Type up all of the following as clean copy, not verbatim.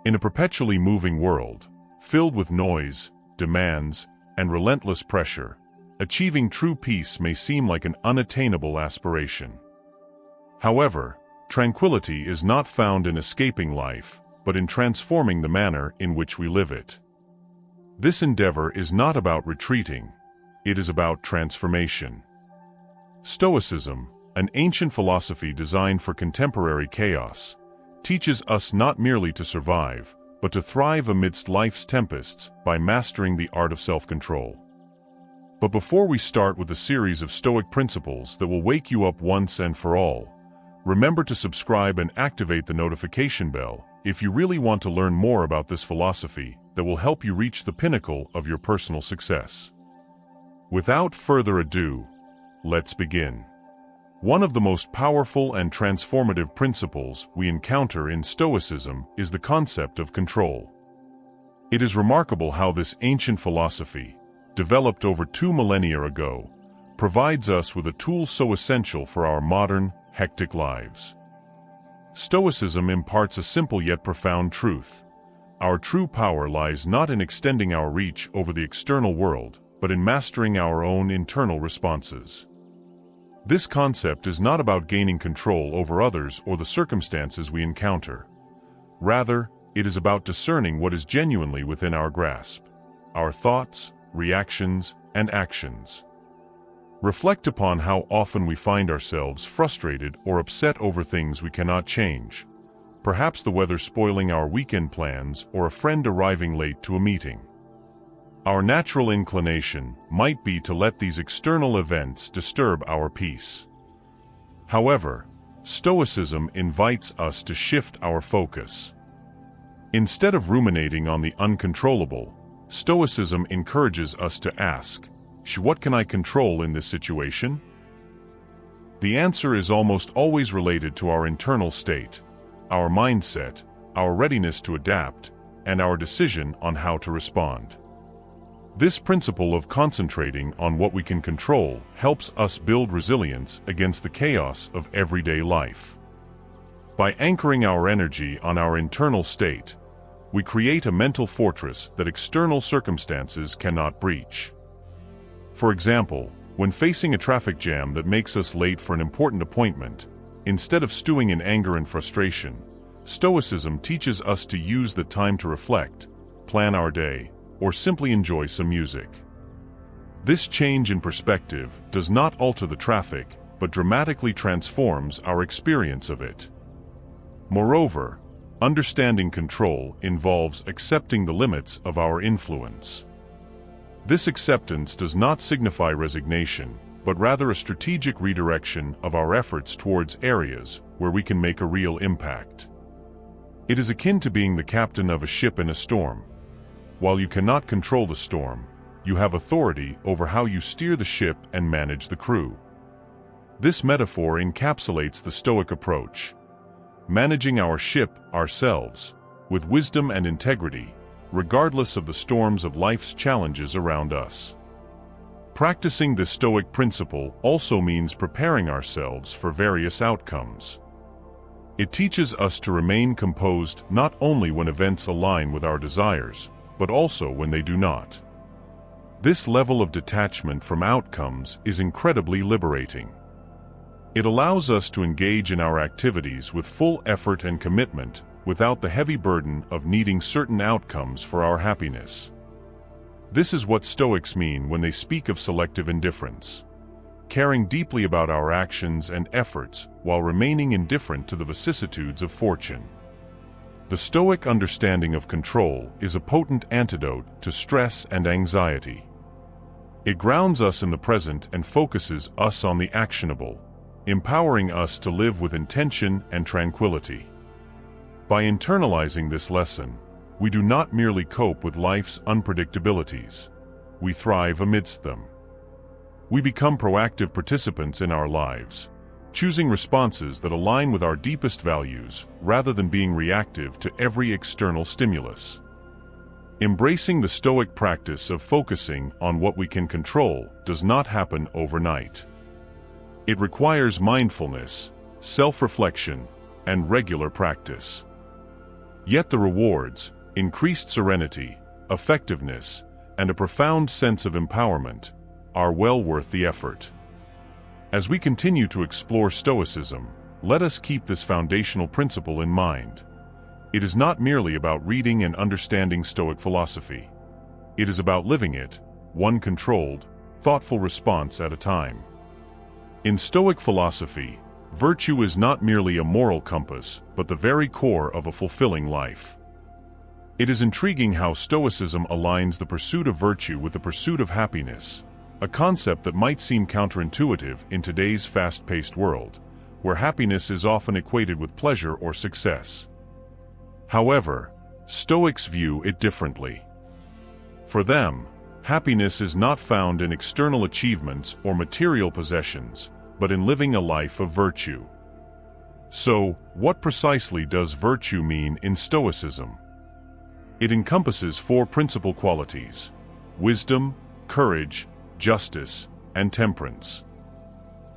In a perpetually moving world, filled with noise, demands, and relentless pressure, achieving true peace may seem like an unattainable aspiration. However, tranquility is not found in escaping life, but in transforming the manner in which we live it. This endeavor is not about retreating, it is about transformation. Stoicism, an ancient philosophy designed for contemporary chaos, teaches us not merely to survive, but to thrive amidst life's tempests by mastering the art of self-control. But before we start with a series of Stoic principles that will wake you up once and for all, remember to subscribe and activate the notification bell if you really want to learn more about this philosophy that will help you reach the pinnacle of your personal success. Without further ado, let's begin. One of the most powerful and transformative principles we encounter in Stoicism is the concept of control. It is remarkable how this ancient philosophy, developed over 2 millennia ago, provides us with a tool so essential for our modern, hectic lives. Stoicism imparts a simple yet profound truth. Our true power lies not in extending our reach over the external world, but in mastering our own internal responses. This concept is not about gaining control over others or the circumstances we encounter. Rather, it is about discerning what is genuinely within our grasp: our thoughts, reactions, and actions. Reflect upon how often we find ourselves frustrated or upset over things we cannot change. Perhaps the weather spoiling our weekend plans or a friend arriving late to a meeting. Our natural inclination might be to let these external events disturb our peace. However, Stoicism invites us to shift our focus. Instead of ruminating on the uncontrollable, Stoicism encourages us to ask, what can I control in this situation? The answer is almost always related to our internal state, our mindset, our readiness to adapt, and our decision on how to respond. This principle of concentrating on what we can control helps us build resilience against the chaos of everyday life. By anchoring our energy on our internal state, we create a mental fortress that external circumstances cannot breach. For example, when facing a traffic jam that makes us late for an important appointment, instead of stewing in anger and frustration, Stoicism teaches us to use the time to reflect, plan our day, or simply enjoy some music. This change in perspective does not alter the traffic, but dramatically transforms our experience of it. Moreover, understanding control involves accepting the limits of our influence. This acceptance does not signify resignation, but rather a strategic redirection of our efforts towards areas where we can make a real impact. It is akin to being the captain of a ship in a storm. While you cannot control the storm, you have authority over how you steer the ship and manage the crew. This metaphor encapsulates the Stoic approach, managing our ship ourselves, with wisdom and integrity, regardless of the storms of life's challenges around us. Practicing this Stoic principle also means preparing ourselves for various outcomes. It teaches us to remain composed not only when events align with our desires, but also when they do not. This level of detachment from outcomes is incredibly liberating. It allows us to engage in our activities with full effort and commitment without the heavy burden of needing certain outcomes for our happiness. This is what Stoics mean when they speak of selective indifference, caring deeply about our actions and efforts while remaining indifferent to the vicissitudes of fortune. The Stoic understanding of control is a potent antidote to stress and anxiety. It grounds us in the present and focuses us on the actionable, empowering us to live with intention and tranquility. By internalizing this lesson, we do not merely cope with life's unpredictabilities, we thrive amidst them. We become proactive participants in our lives, choosing responses that align with our deepest values rather than being reactive to every external stimulus. Embracing the Stoic practice of focusing on what we can control does not happen overnight. It requires mindfulness, self-reflection, and regular practice. Yet the rewards, increased serenity, effectiveness, and a profound sense of empowerment, are well worth the effort. As we continue to explore Stoicism, let us keep this foundational principle in mind. It is not merely about reading and understanding Stoic philosophy. It is about living it, one controlled, thoughtful response at a time. In Stoic philosophy, virtue is not merely a moral compass, but the very core of a fulfilling life. It is intriguing how Stoicism aligns the pursuit of virtue with the pursuit of happiness, a concept that might seem counterintuitive in today's fast-paced world, where happiness is often equated with pleasure or success. However, Stoics view it differently. For them, happiness is not found in external achievements or material possessions, but in living a life of virtue. So, what precisely does virtue mean in Stoicism? It encompasses four principal qualities: wisdom, courage, justice, and temperance.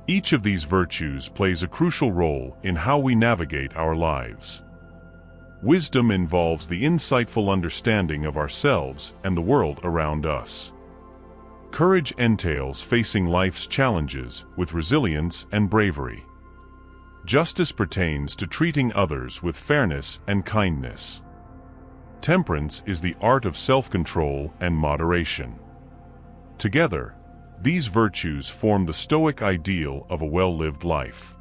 Each of these virtues plays a crucial role in how we navigate our lives. Wisdom involves the insightful understanding of ourselves and the world around us. Courage entails facing life's challenges with resilience and bravery. Justice pertains to treating others with fairness and kindness. Temperance is the art of self-control and moderation. Together, these virtues form the Stoic ideal of a well-lived life.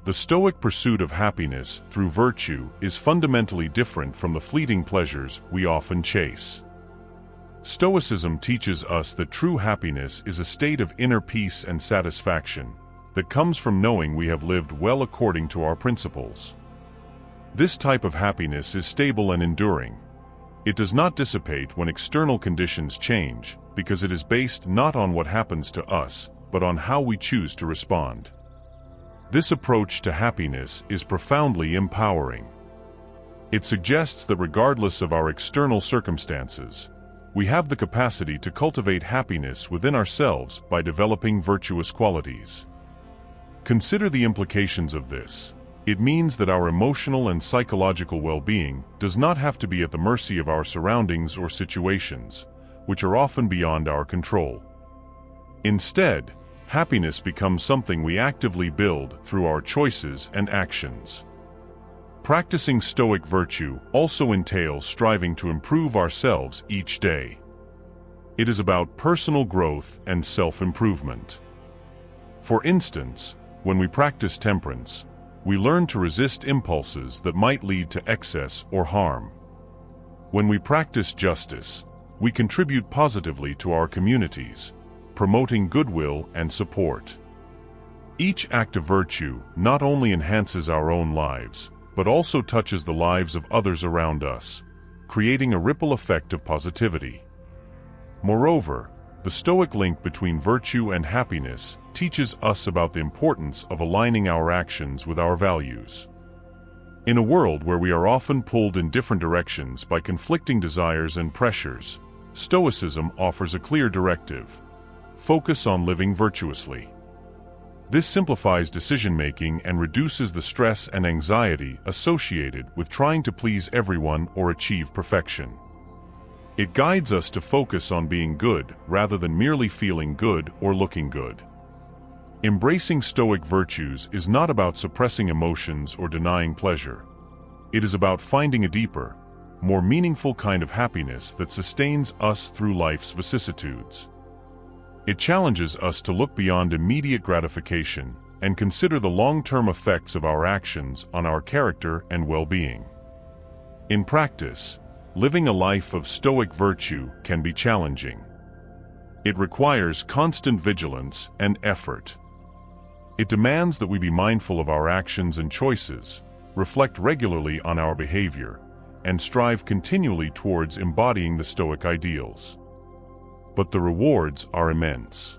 The Stoic pursuit of happiness through virtue is fundamentally different from the fleeting pleasures we often chase. Stoicism teaches us that true happiness is a state of inner peace and satisfaction that comes from knowing we have lived well according to our principles. This type of happiness is stable and enduring. It does not dissipate when external conditions change, because it is based not on what happens to us, but on how we choose to respond. This approach to happiness is profoundly empowering. It suggests that regardless of our external circumstances, we have the capacity to cultivate happiness within ourselves by developing virtuous qualities. Consider the implications of this. It means that our emotional and psychological well-being does not have to be at the mercy of our surroundings or situations, which are often beyond our control. Instead, happiness becomes something we actively build through our choices and actions. Practicing Stoic virtue also entails striving to improve ourselves each day. It is about personal growth and self-improvement. For instance, when we practice temperance, we learn to resist impulses that might lead to excess or harm. When we practice justice, we contribute positively to our communities, promoting goodwill and support. Each act of virtue not only enhances our own lives, but also touches the lives of others around us, creating a ripple effect of positivity. Moreover, the Stoic link between virtue and happiness teaches us about the importance of aligning our actions with our values. In a world where we are often pulled in different directions by conflicting desires and pressures, Stoicism offers a clear directive: focus on living virtuously. This simplifies decision-making and reduces the stress and anxiety associated with trying to please everyone or achieve perfection. It guides us to focus on being good rather than merely feeling good or looking good. Embracing Stoic virtues is not about suppressing emotions or denying pleasure. It is about finding a deeper, more meaningful kind of happiness that sustains us through life's vicissitudes. It challenges us to look beyond immediate gratification and consider the long-term effects of our actions on our character and well-being. In practice, living a life of Stoic virtue can be challenging. It requires constant vigilance and effort. It demands that we be mindful of our actions and choices, reflect regularly on our behavior, and strive continually towards embodying the Stoic ideals. But the rewards are immense.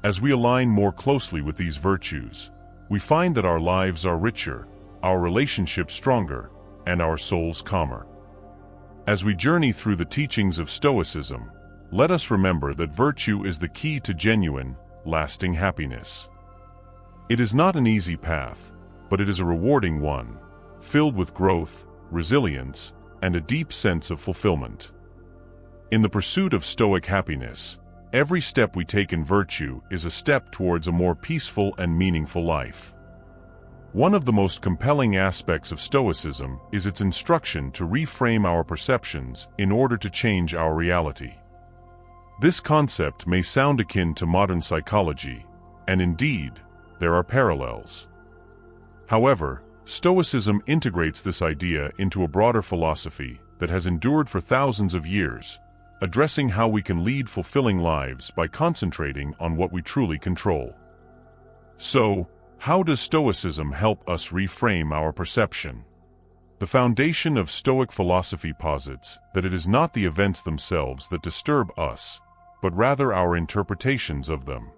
As we align more closely with these virtues, we find that our lives are richer, our relationships stronger, and our souls calmer. As we journey through the teachings of Stoicism, let us remember that virtue is the key to genuine, lasting happiness. It is not an easy path, but it is a rewarding one, filled with growth, resilience, and a deep sense of fulfillment. In the pursuit of Stoic happiness, every step we take in virtue is a step towards a more peaceful and meaningful life. One of the most compelling aspects of Stoicism is its instruction to reframe our perceptions in order to change our reality. This concept may sound akin to modern psychology, and indeed, there are parallels. However, Stoicism integrates this idea into a broader philosophy that has endured for thousands of years, addressing how we can lead fulfilling lives by concentrating on what we truly control. So, how does Stoicism help us reframe our perception? The foundation of Stoic philosophy posits that it is not the events themselves that disturb us, but rather our interpretations of them.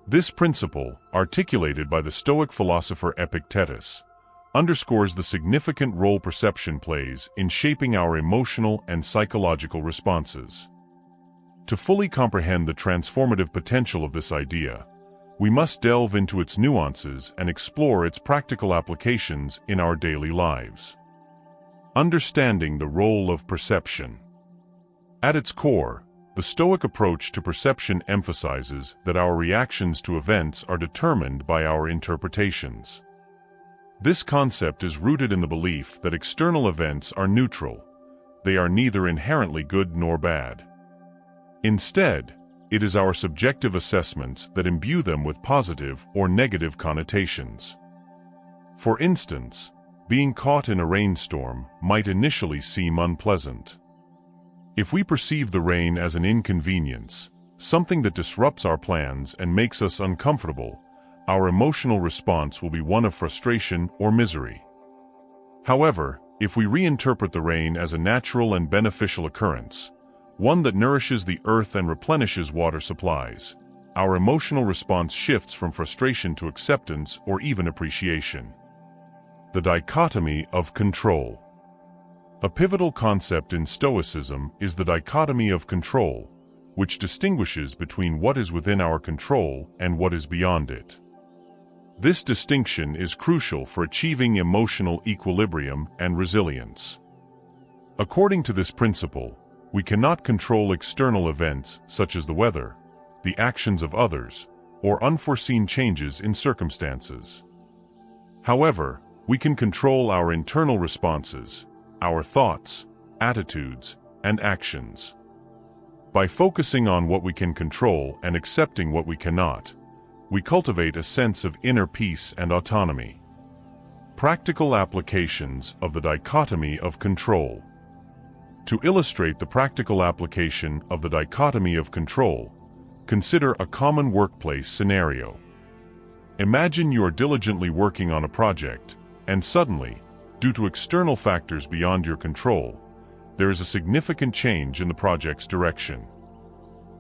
This principle, articulated by the Stoic philosopher Epictetus, underscores the significant role perception plays in shaping our emotional and psychological responses. To fully comprehend the transformative potential of this idea, we must delve into its nuances and explore its practical applications in our daily lives. Understanding the role of perception. At its core, the Stoic approach to perception emphasizes that our reactions to events are determined by our interpretations. This concept is rooted in the belief that external events are neutral. They are neither inherently good nor bad. Instead, it is our subjective assessments that imbue them with positive or negative connotations. For instance, being caught in a rainstorm might initially seem unpleasant. If we perceive the rain as an inconvenience, something that disrupts our plans and makes us uncomfortable, our emotional response will be one of frustration or misery. However, if we reinterpret the rain as a natural and beneficial occurrence, one that nourishes the earth and replenishes water supplies, our emotional response shifts from frustration to acceptance or even appreciation. The dichotomy of control. A pivotal concept in Stoicism is the dichotomy of control, which distinguishes between what is within our control and what is beyond it. This distinction is crucial for achieving emotional equilibrium and resilience. According to this principle, we cannot control external events such as the weather, the actions of others, or unforeseen changes in circumstances. However, we can control our internal responses, our thoughts, attitudes, and actions. By focusing on what we can control and accepting what we cannot, we cultivate a sense of inner peace and autonomy. Practical applications of the dichotomy of control. To illustrate the practical application of the dichotomy of control, consider a common workplace scenario. Imagine you are diligently working on a project, and suddenly, due to external factors beyond your control, there is a significant change in the project's direction.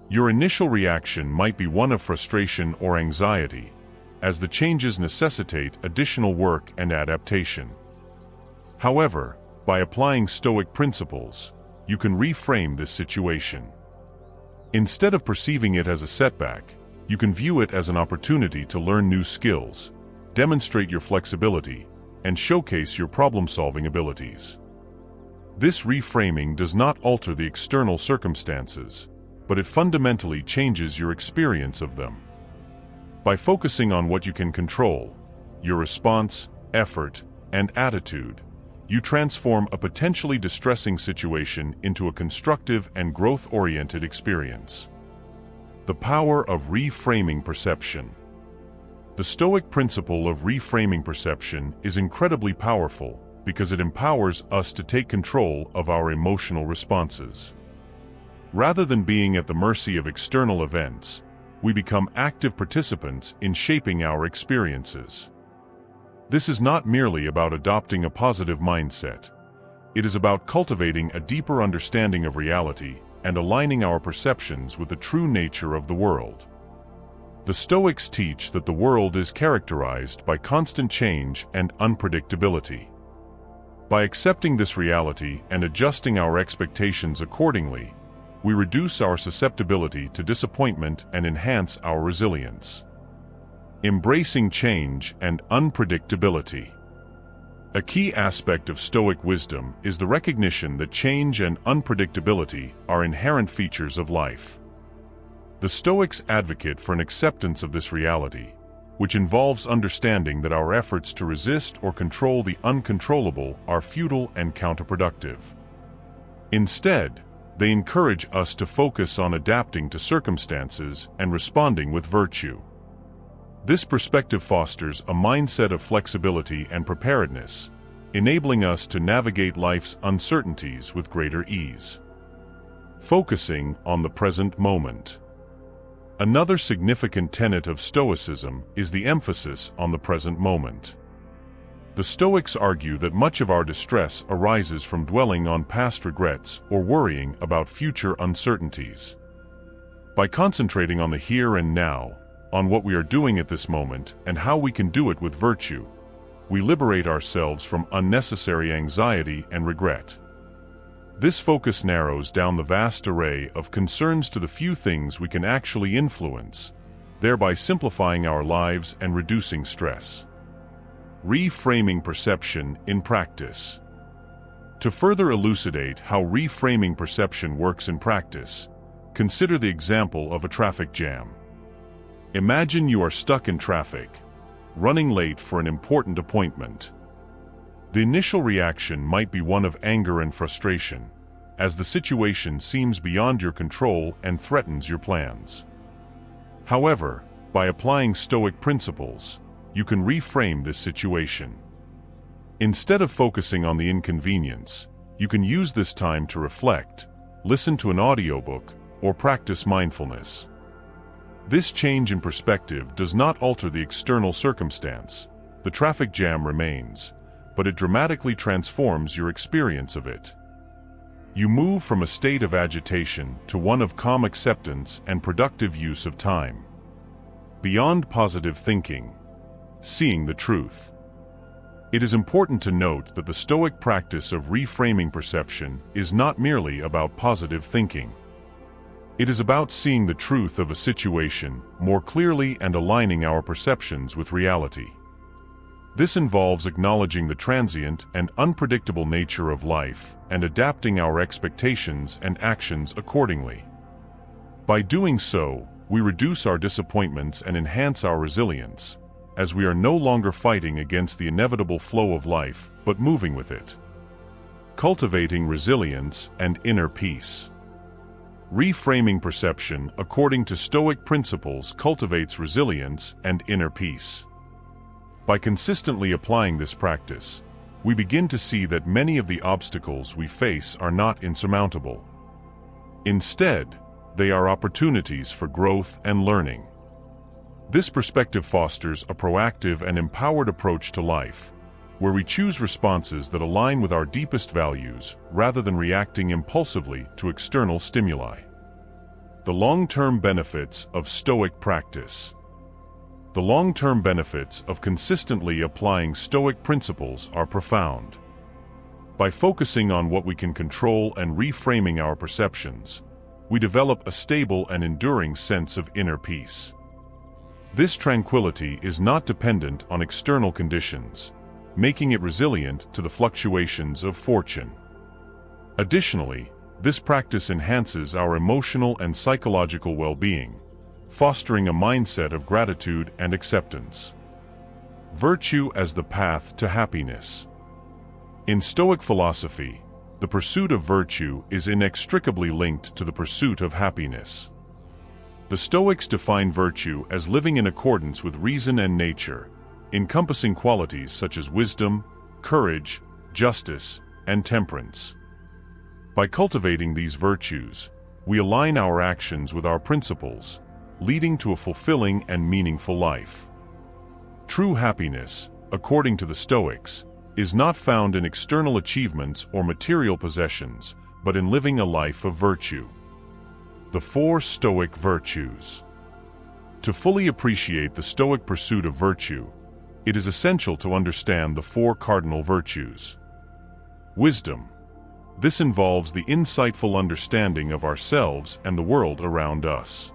Your initial reaction might be one of frustration or anxiety, as the changes necessitate additional work and adaptation. However, by applying Stoic principles, you can reframe this situation. Instead of perceiving it as a setback, you can view it as an opportunity to learn new skills, demonstrate your flexibility, and showcase your problem-solving abilities. This reframing does not alter the external circumstances, but it fundamentally changes your experience of them. By focusing on what you can control, your response, effort, and attitude, you transform a potentially distressing situation into a constructive and growth-oriented experience. The power of reframing perception. The Stoic principle of reframing perception is incredibly powerful because it empowers us to take control of our emotional responses. Rather than being at the mercy of external events, we become active participants in shaping our experiences. This is not merely about adopting a positive mindset. It is about cultivating a deeper understanding of reality and aligning our perceptions with the true nature of the world. The Stoics teach that the world is characterized by constant change and unpredictability. By accepting this reality and adjusting our expectations accordingly, we reduce our susceptibility to disappointment and enhance our resilience. Embracing change and unpredictability. A key aspect of Stoic wisdom is the recognition that change and unpredictability are inherent features of life. The Stoics advocate for an acceptance of this reality, which involves understanding that our efforts to resist or control the uncontrollable are futile and counterproductive. Instead, they encourage us to focus on adapting to circumstances and responding with virtue. This perspective fosters a mindset of flexibility and preparedness, enabling us to navigate life's uncertainties with greater ease. Focusing on the present moment. Another significant tenet of Stoicism is the emphasis on the present moment. The Stoics argue that much of our distress arises from dwelling on past regrets or worrying about future uncertainties. By concentrating on the here and now, on what we are doing at this moment and how we can do it with virtue, we liberate ourselves from unnecessary anxiety and regret. This focus narrows down the vast array of concerns to the few things we can actually influence, thereby simplifying our lives and reducing stress. Reframing perception in practice. To further elucidate how reframing perception works in practice, consider the example of a traffic jam. Imagine you are stuck in traffic, running late for an important appointment. The initial reaction might be one of anger and frustration, as the situation seems beyond your control and threatens your plans. However, by applying Stoic principles, you can reframe this situation. Instead of focusing on the inconvenience, you can use this time to reflect, listen to an audiobook, or practice mindfulness. This change in perspective does not alter the external circumstance. The traffic jam remains, but it dramatically transforms your experience of it. You move from a state of agitation to one of calm acceptance and productive use of time. Beyond positive thinking, seeing the truth. It is important to note that the Stoic practice of reframing perception is not merely about positive thinking. It is about seeing the truth of a situation more clearly and aligning our perceptions with reality. This involves acknowledging the transient and unpredictable nature of life and adapting our expectations and actions accordingly. By doing so, we reduce our disappointments and enhance our resilience, as we are no longer fighting against the inevitable flow of life, but moving with it. Cultivating resilience and inner peace. Reframing perception according to Stoic principles cultivates resilience and inner peace. By consistently applying this practice, we begin to see that many of the obstacles we face are not insurmountable. Instead, they are opportunities for growth and learning. This perspective fosters a proactive and empowered approach to life, where we choose responses that align with our deepest values rather than reacting impulsively to external stimuli. The long-term benefits of Stoic practice. The long-term benefits of consistently applying Stoic principles are profound. By focusing on what we can control and reframing our perceptions, we develop a stable and enduring sense of inner peace. This tranquility is not dependent on external conditions, making it resilient to the fluctuations of fortune. Additionally, this practice enhances our emotional and psychological well-being, fostering a mindset of gratitude and acceptance. Virtue as the path to happiness. In Stoic philosophy, the pursuit of virtue is inextricably linked to the pursuit of happiness. The Stoics define virtue as living in accordance with reason and nature, encompassing qualities such as wisdom, courage, justice, and temperance. By cultivating these virtues, we align our actions with our principles, leading to a fulfilling and meaningful life. True happiness, according to the Stoics, is not found in external achievements or material possessions, but in living a life of virtue. The 4 Stoic virtues. To fully appreciate the Stoic pursuit of virtue, it is essential to understand the 4 cardinal virtues. Wisdom. This involves the insightful understanding of ourselves and the world around us.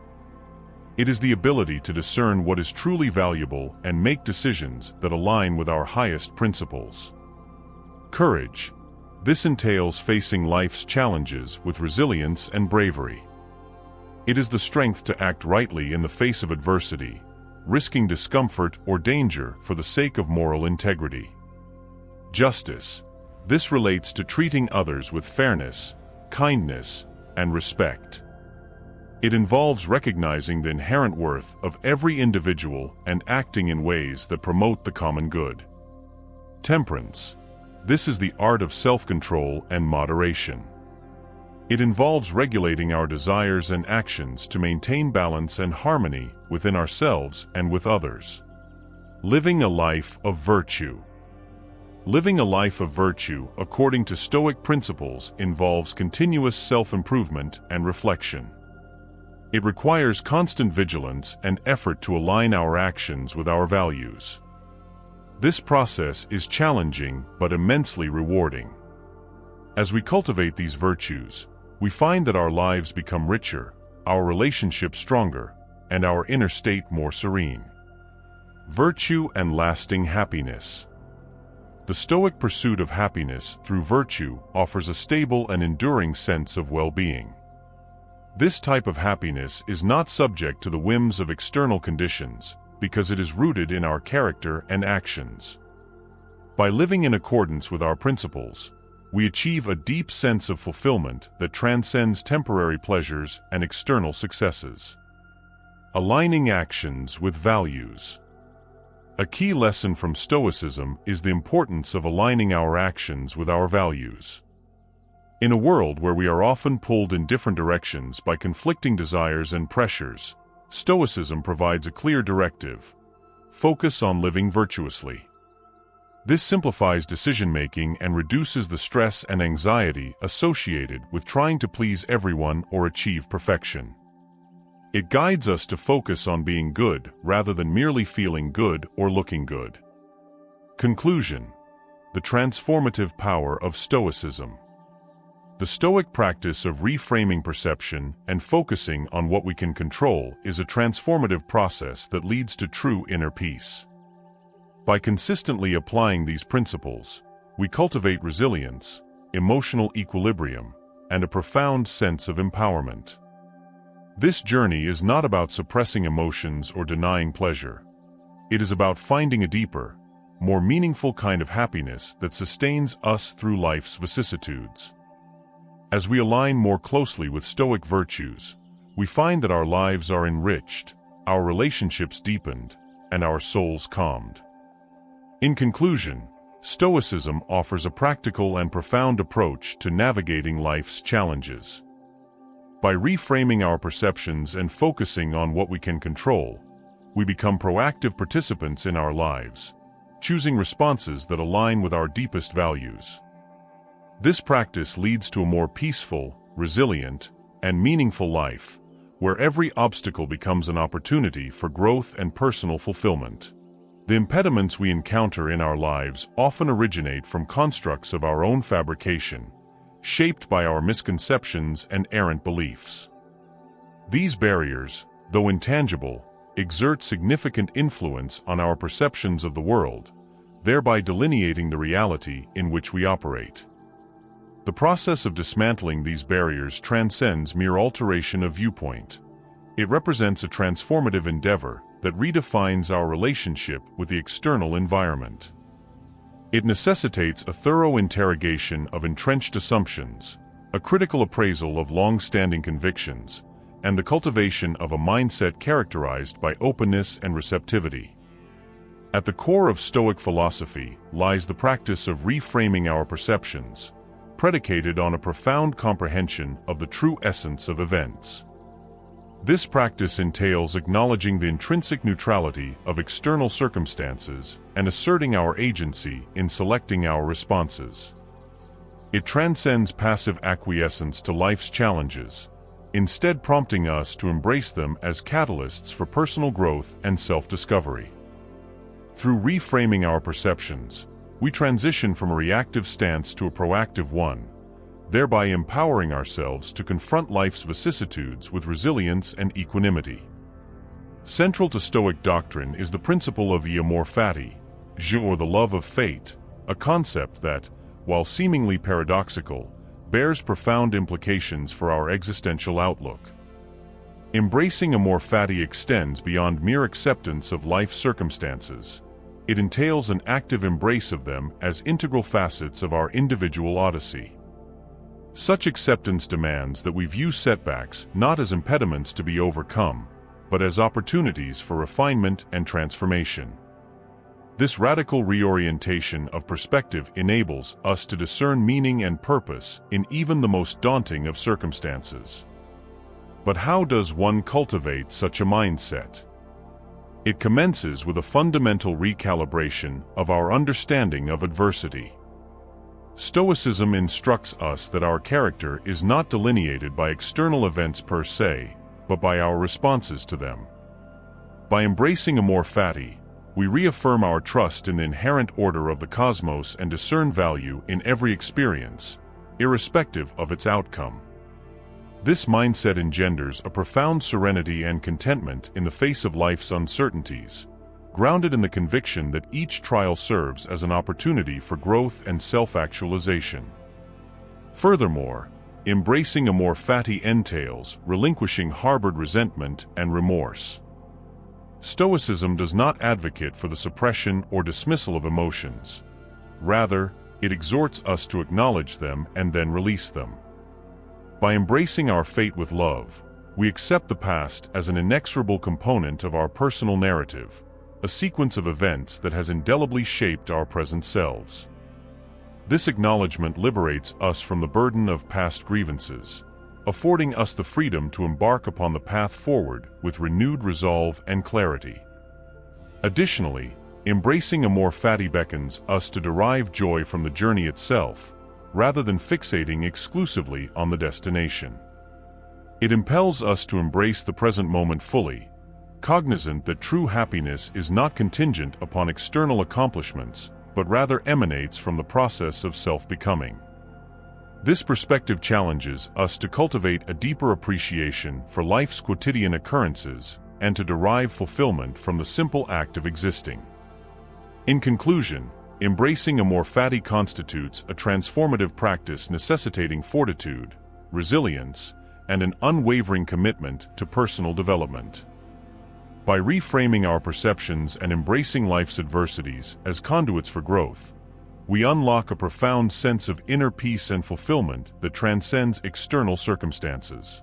It is the ability to discern what is truly valuable and make decisions that align with our highest principles. Courage. This entails facing life's challenges with resilience and bravery. It is the strength to act rightly in the face of adversity, risking discomfort or danger for the sake of moral integrity. Justice. This relates to treating others with fairness, kindness, and respect. It involves recognizing the inherent worth of every individual and acting in ways that promote the common good. Temperance. This is the art of self-control and moderation. It involves regulating our desires and actions to maintain balance and harmony within ourselves and with others. Living a life of virtue. Living a life of virtue, according to Stoic principles, involves continuous self-improvement and reflection. It requires constant vigilance and effort to align our actions with our values. This process is challenging but immensely rewarding. As we cultivate these virtues, we find that our lives become richer, our relationships stronger, and our inner state more serene. Virtue and lasting happiness. The Stoic pursuit of happiness through virtue offers a stable and enduring sense of well-being. This type of happiness is not subject to the whims of external conditions because it is rooted in our character and actions. By living in accordance with our principles, we achieve a deep sense of fulfillment that transcends temporary pleasures and external successes. Aligning actions with values. A key lesson from Stoicism is the importance of aligning our actions with our values. In a world where we are often pulled in different directions by conflicting desires and pressures, Stoicism provides a clear directive: focus on living virtuously. This simplifies decision-making and reduces the stress and anxiety associated with trying to please everyone or achieve perfection. It guides us to focus on being good rather than merely feeling good or looking good. Conclusion: the transformative power of Stoicism. The Stoic practice of reframing perception and focusing on what we can control is a transformative process that leads to true inner peace. By consistently applying these principles, we cultivate resilience, emotional equilibrium, and a profound sense of empowerment. This journey is not about suppressing emotions or denying pleasure. It is about finding a deeper, more meaningful kind of happiness that sustains us through life's vicissitudes. As we align more closely with Stoic virtues, we find that our lives are enriched, our relationships deepened, and our souls calmed. In conclusion, Stoicism offers a practical and profound approach to navigating life's challenges. By reframing our perceptions and focusing on what we can control, we become proactive participants in our lives, choosing responses that align with our deepest values. This practice leads to a more peaceful, resilient, and meaningful life, where every obstacle becomes an opportunity for growth and personal fulfillment. The impediments we encounter in our lives often originate from constructs of our own fabrication, shaped by our misconceptions and errant beliefs. These barriers, though intangible, exert significant influence on our perceptions of the world, thereby delineating the reality in which we operate. The process of dismantling these barriers transcends mere alteration of viewpoint. It represents a transformative endeavor that redefines our relationship with the external environment. It necessitates a thorough interrogation of entrenched assumptions, a critical appraisal of long-standing convictions, and the cultivation of a mindset characterized by openness and receptivity. At the core of Stoic philosophy lies the practice of reframing our perceptions, predicated on a profound comprehension of the true essence of events. This practice entails acknowledging the intrinsic neutrality of external circumstances and asserting our agency in selecting our responses. It transcends passive acquiescence to life's challenges, instead prompting us to embrace them as catalysts for personal growth and self-discovery. Through reframing our perceptions, we transition from a reactive stance to a proactive one, thereby empowering ourselves to confront life's vicissitudes with resilience and equanimity. Central to Stoic doctrine is the principle of Amor fati, or the love of fate, a concept that, while seemingly paradoxical, bears profound implications for our existential outlook. Embracing Amor Fati extends beyond mere acceptance of life's circumstances. It entails an active embrace of them as integral facets of our individual odyssey. Such acceptance demands that we view setbacks not as impediments to be overcome, but as opportunities for refinement and transformation. This radical reorientation of perspective enables us to discern meaning and purpose in even the most daunting of circumstances. But how does one cultivate such a mindset? It commences with a fundamental recalibration of our understanding of adversity. Stoicism instructs us that our character is not delineated by external events per se, but by our responses to them. By embracing Amor Fati, we reaffirm our trust in the inherent order of the cosmos and discern value in every experience, irrespective of its outcome. This mindset engenders a profound serenity and contentment in the face of life's uncertainties, grounded in the conviction that each trial serves as an opportunity for growth and self-actualization. Furthermore, embracing Amor Fati entails relinquishing harbored resentment and remorse. Stoicism does not advocate for the suppression or dismissal of emotions. Rather, it exhorts us to acknowledge them and then release them. By embracing our fate with love, we accept the past as an inexorable component of our personal narrative, a sequence of events that has indelibly shaped our present selves. This acknowledgement liberates us from the burden of past grievances, affording us the freedom to embark upon the path forward with renewed resolve and clarity. Additionally, embracing Amor Fati beckons us to derive joy from the journey itself, rather than fixating exclusively on the destination. It impels us to embrace the present moment fully, cognizant that true happiness is not contingent upon external accomplishments, but rather emanates from the process of self-becoming. This perspective challenges us to cultivate a deeper appreciation for life's quotidian occurrences and to derive fulfillment from the simple act of existing. In conclusion, embracing Amor Fati constitutes a transformative practice necessitating fortitude, resilience, and an unwavering commitment to personal development. By reframing our perceptions and embracing life's adversities as conduits for growth, we unlock a profound sense of inner peace and fulfillment that transcends external circumstances.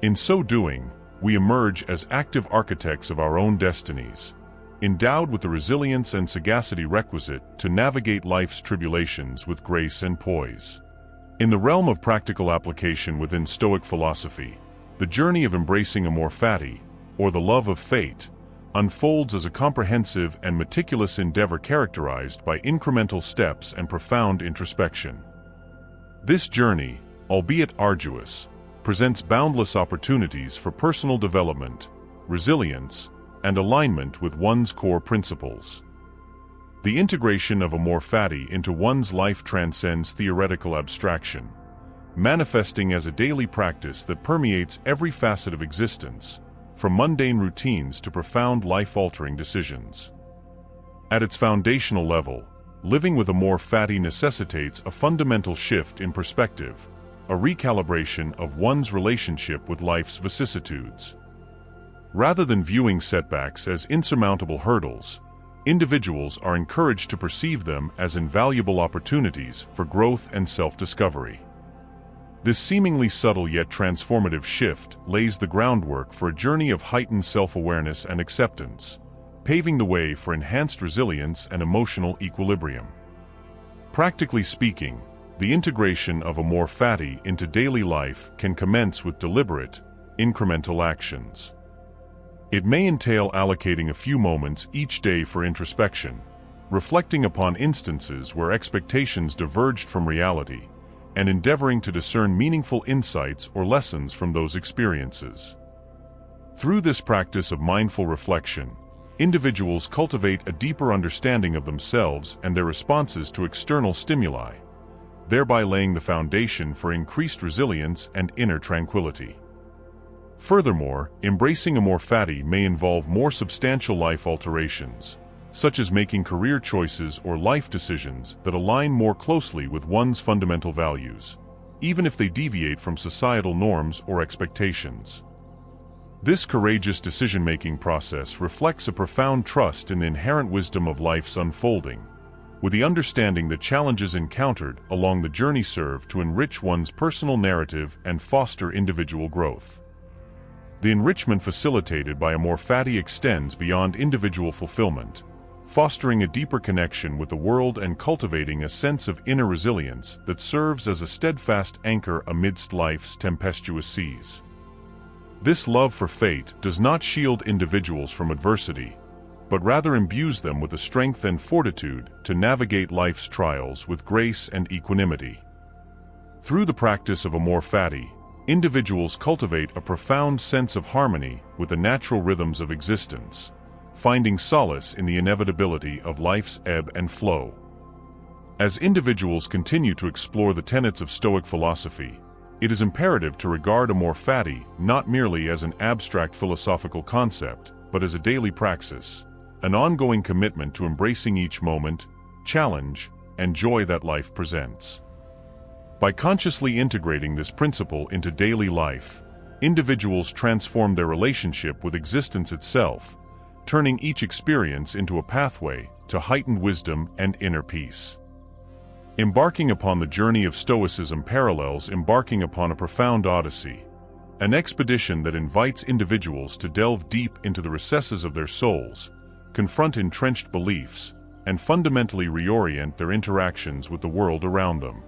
In so doing, we emerge as active architects of our own destinies, endowed with the resilience and sagacity requisite to navigate life's tribulations with grace and poise. In the realm of practical application within Stoic philosophy, the journey of embracing Amor Fati, or the love of fate, unfolds as a comprehensive and meticulous endeavor characterized by incremental steps and profound introspection. This journey, albeit arduous, presents boundless opportunities for personal development, resilience, and alignment with one's core principles. The integration of Amor Fati into one's life transcends theoretical abstraction, manifesting as a daily practice that permeates every facet of existence, from mundane routines to profound life-altering decisions. At its foundational level, living with Amor Fati necessitates a fundamental shift in perspective, a recalibration of one's relationship with life's vicissitudes. Rather than viewing setbacks as insurmountable hurdles, individuals are encouraged to perceive them as invaluable opportunities for growth and self-discovery. This seemingly subtle yet transformative shift lays the groundwork for a journey of heightened self-awareness and acceptance, paving the way for enhanced resilience and emotional equilibrium. Practically speaking, the integration of Amor Fati into daily life can commence with deliberate, incremental actions. It may entail allocating a few moments each day for introspection, reflecting upon instances where expectations diverged from reality, and endeavoring to discern meaningful insights or lessons from those experiences. Through this practice of mindful reflection, individuals cultivate a deeper understanding of themselves and their responses to external stimuli, thereby laying the foundation for increased resilience and inner tranquility. Furthermore, embracing Amor Fati may involve more substantial life alterations, such as making career choices or life decisions that align more closely with one's fundamental values, even if they deviate from societal norms or expectations. This courageous decision-making process reflects a profound trust in the inherent wisdom of life's unfolding, with the understanding that challenges encountered along the journey serve to enrich one's personal narrative and foster individual growth. The enrichment facilitated by Amor fati extends beyond individual fulfillment, fostering a deeper connection with the world and cultivating a sense of inner resilience that serves as a steadfast anchor amidst life's tempestuous seas. This love for fate does not shield individuals from adversity, but rather imbues them with the strength and fortitude to navigate life's trials with grace and equanimity. Through the practice of Amor fati, individuals cultivate a profound sense of harmony with the natural rhythms of existence, finding solace in the inevitability of life's ebb and flow. As individuals continue to explore the tenets of Stoic philosophy, it is imperative to regard Amor fati not merely as an abstract philosophical concept, but as a daily praxis, an ongoing commitment to embracing each moment, challenge, and joy that life presents. By consciously integrating this principle into daily life, individuals transform their relationship with existence itself, turning each experience into a pathway to heightened wisdom and inner peace. Embarking upon the journey of Stoicism parallels embarking upon a profound odyssey, an expedition that invites individuals to delve deep into the recesses of their souls, confront entrenched beliefs, and fundamentally reorient their interactions with the world around them.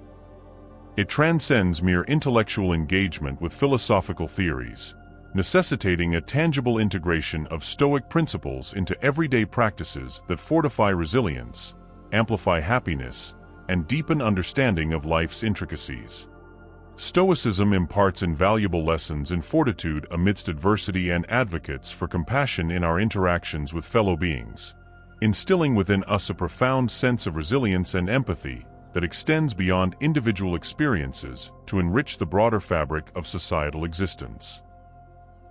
It transcends mere intellectual engagement with philosophical theories, necessitating a tangible integration of Stoic principles into everyday practices that fortify resilience, amplify happiness, and deepen understanding of life's intricacies. Stoicism imparts invaluable lessons in fortitude amidst adversity and advocates for compassion in our interactions with fellow beings, instilling within us a profound sense of resilience and empathy that extends beyond individual experiences to enrich the broader fabric of societal existence.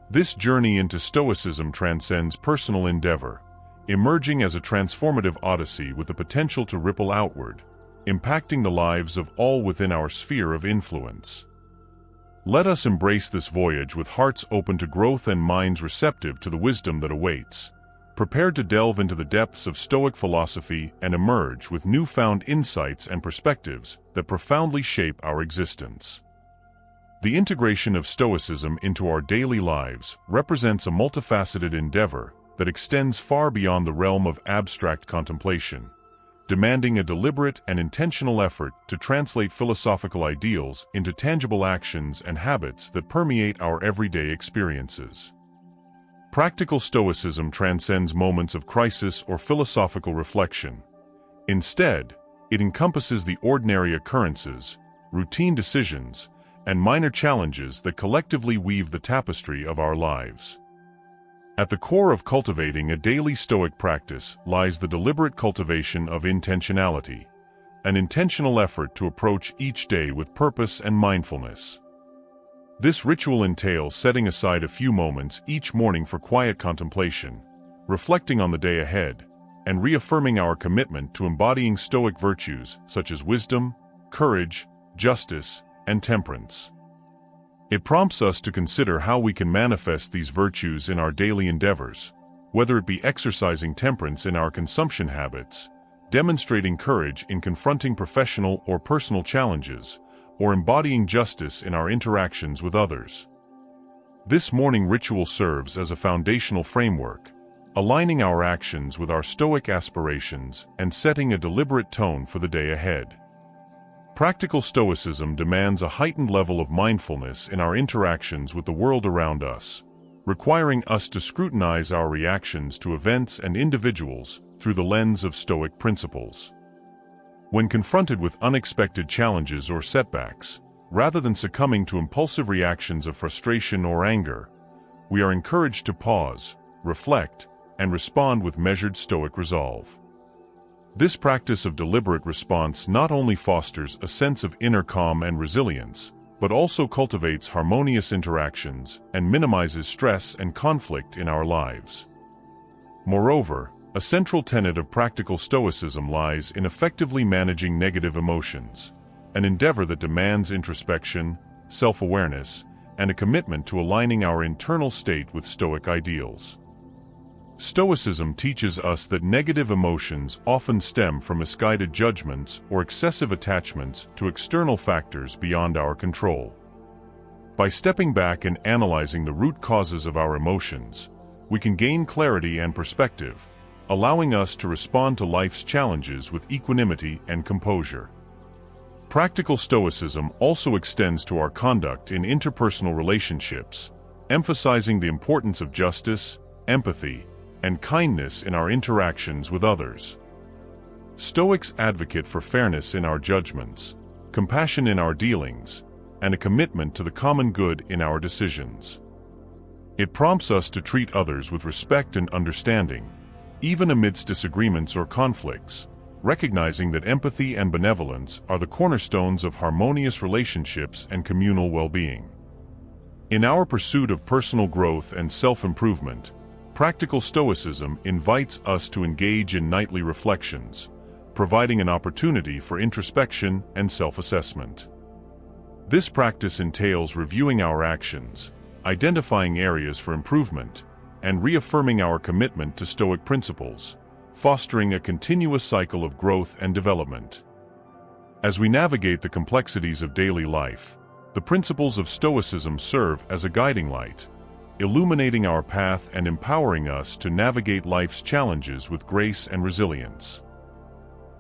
This journey into Stoicism transcends personal endeavor, emerging as a transformative odyssey with the potential to ripple outward, impacting the lives of all within our sphere of influence. Let us embrace this voyage with hearts open to growth and minds receptive to the wisdom that awaits, prepared to delve into the depths of Stoic philosophy and emerge with newfound insights and perspectives that profoundly shape our existence. The integration of Stoicism into our daily lives represents a multifaceted endeavor that extends far beyond the realm of abstract contemplation, demanding a deliberate and intentional effort to translate philosophical ideals into tangible actions and habits that permeate our everyday experiences. Practical Stoicism transcends moments of crisis or philosophical reflection. Instead, it encompasses the ordinary occurrences, routine decisions, and minor challenges that collectively weave the tapestry of our lives. At the core of cultivating a daily Stoic practice lies the deliberate cultivation of intentionality, an intentional effort to approach each day with purpose and mindfulness. This ritual entails setting aside a few moments each morning for quiet contemplation, reflecting on the day ahead, and reaffirming our commitment to embodying Stoic virtues such as wisdom, courage, justice, and temperance. It prompts us to consider how we can manifest these virtues in our daily endeavors, whether it be exercising temperance in our consumption habits, demonstrating courage in confronting professional or personal challenges, or embodying justice in our interactions with others. This morning ritual serves as a foundational framework, aligning our actions with our Stoic aspirations and setting a deliberate tone for the day ahead. Practical Stoicism demands a heightened level of mindfulness in our interactions with the world around us, requiring us to scrutinize our reactions to events and individuals through the lens of Stoic principles. When confronted with unexpected challenges or setbacks, rather than succumbing to impulsive reactions of frustration or anger, we are encouraged to pause, reflect, and respond with measured Stoic resolve. This practice of deliberate response not only fosters a sense of inner calm and resilience, but also cultivates harmonious interactions and minimizes stress and conflict in our lives. Moreover, A central tenet of practical Stoicism lies in effectively managing negative emotions, an endeavor that demands introspection, self-awareness, and a commitment to aligning our internal state with Stoic ideals. Stoicism teaches us that negative emotions often stem from misguided judgments or excessive attachments to external factors beyond our control. By stepping back and analyzing the root causes of our emotions, we can gain clarity and perspective, allowing us to respond to life's challenges with equanimity and composure. Practical Stoicism also extends to our conduct in interpersonal relationships, emphasizing the importance of justice, empathy, and kindness in our interactions with others. Stoics advocate for fairness in our judgments, compassion in our dealings, and a commitment to the common good in our decisions. It prompts us to treat others with respect and understanding, even amidst disagreements or conflicts, recognizing that empathy and benevolence are the cornerstones of harmonious relationships and communal well-being. In our pursuit of personal growth and self-improvement, practical Stoicism invites us to engage in nightly reflections, providing an opportunity for introspection and self-assessment. This practice entails reviewing our actions, identifying areas for improvement, and reaffirming our commitment to Stoic principles, fostering a continuous cycle of growth and development. As we navigate the complexities of daily life, the principles of Stoicism serve as a guiding light, illuminating our path and empowering us to navigate life's challenges with grace and resilience.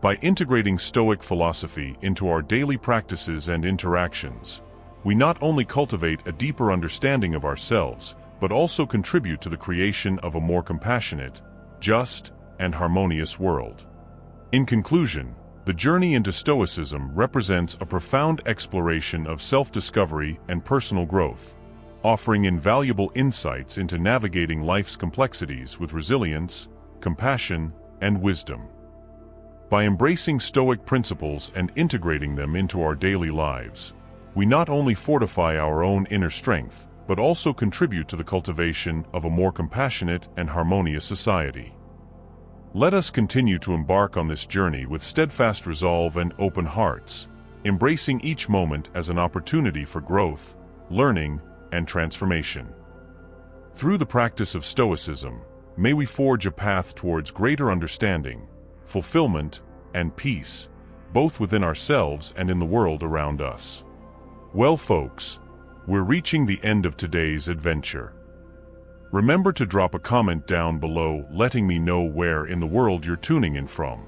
By integrating Stoic philosophy into our daily practices and interactions, we not only cultivate a deeper understanding of ourselves, but also contribute to the creation of a more compassionate, just, and harmonious world. In conclusion, the journey into Stoicism represents a profound exploration of self-discovery and personal growth, offering invaluable insights into navigating life's complexities with resilience, compassion, and wisdom. By embracing Stoic principles and integrating them into our daily lives, we not only fortify our own inner strength, but also contribute to the cultivation of a more compassionate and harmonious society. Let us continue to embark on this journey with steadfast resolve and open hearts, embracing each moment as an opportunity for growth, learning, and transformation. Through the practice of Stoicism, may we forge a path towards greater understanding, fulfillment, and peace, both within ourselves and in the world around us. Well, folks, we're reaching the end of today's adventure. Remember to drop a comment down below letting me know where in the world you're tuning in from.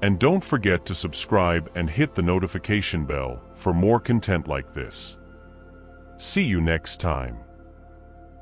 And don't forget to subscribe and hit the notification bell for more content like this. See you next time.